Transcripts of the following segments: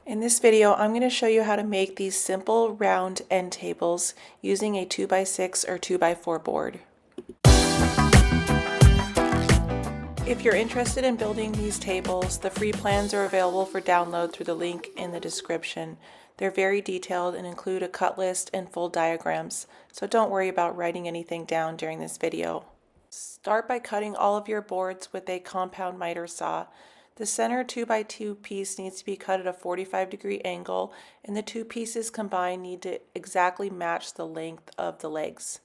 In this video, I'm going to show you how to make these simple round end tables using a 2x6 or 2x4 board. If you're interested in building these tables, the free plans are available for download through the link in the description. They're very detailed and include a cut list and full diagrams, so don't worry about writing anything down during this video. Start by cutting all of your boards with a compound miter saw. The center 2x2 piece needs to be cut at a 45-degree angle, and the two pieces combined need to exactly match the length of the legs.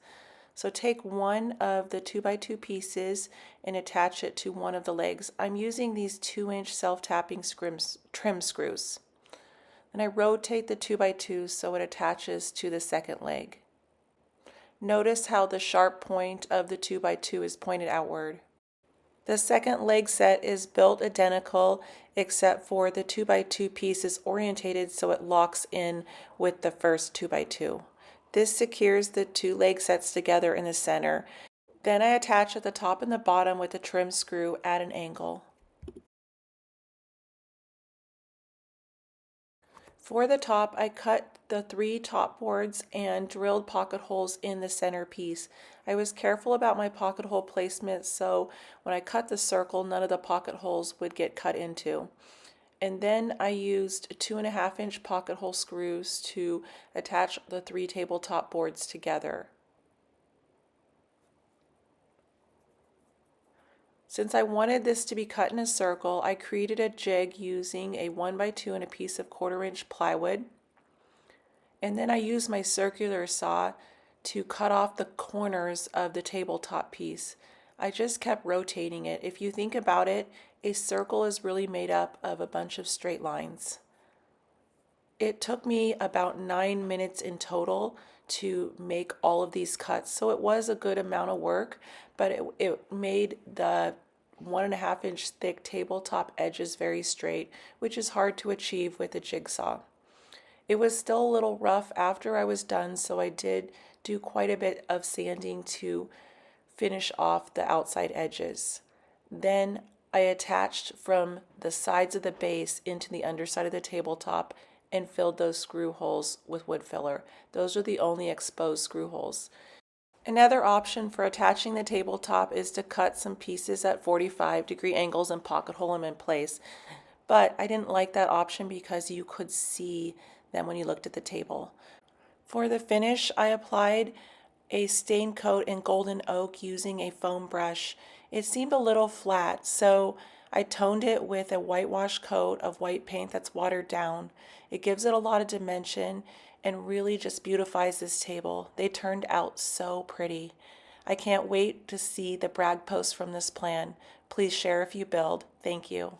So take one of the 2x2 pieces and attach it to one of the legs. I'm using these 2-inch self-tapping trim screws. Then I rotate the 2x2 so it attaches to the second leg. Notice how the sharp point of the 2x2 is pointed outward. The second leg set is built identical except for the 2x2 piece is orientated so it locks in with the first 2x2. This secures the two leg sets together in the center. Then I attach at the top and the bottom with a trim screw at an angle. For the top, I cut the 3 top boards and drilled pocket holes in the center piece. I was careful about my pocket hole placement, so when I cut the circle, none of the pocket holes would get cut into. And then I used 2.5-inch pocket hole screws to attach the 3 tabletop boards together. Since I wanted this to be cut in a circle, I created a jig using a 1x2 and a piece of 1/4-inch plywood. And then I used my circular saw to cut off the corners of the tabletop piece. I just kept rotating it. If you think about it, a circle is really made up of a bunch of straight lines. It took me about 9 minutes in total to make all of these cuts, so it was a good amount of work, but it made the 1.5-inch thick tabletop edges very straight, which is hard to achieve with a jigsaw. It was still a little rough after I was done, so I did do quite a bit of sanding to finish off the outside edges. Then I attached from the sides of the base into the underside of the tabletop and filled those screw holes with wood filler. Those are the only exposed screw holes. Another option for attaching the tabletop is to cut some pieces at 45-degree angles and pocket hole them in place. But I didn't like that option because you could see them when you looked at the table. For the finish, I applied a stain coat in golden oak using a foam brush. It seemed a little flat, so I toned it with a whitewash coat of white paint that's watered down. It gives it a lot of dimension and really just beautifies this table. They turned out so pretty. I can't wait to see the brag posts from this plan. Please share if you build. Thank you.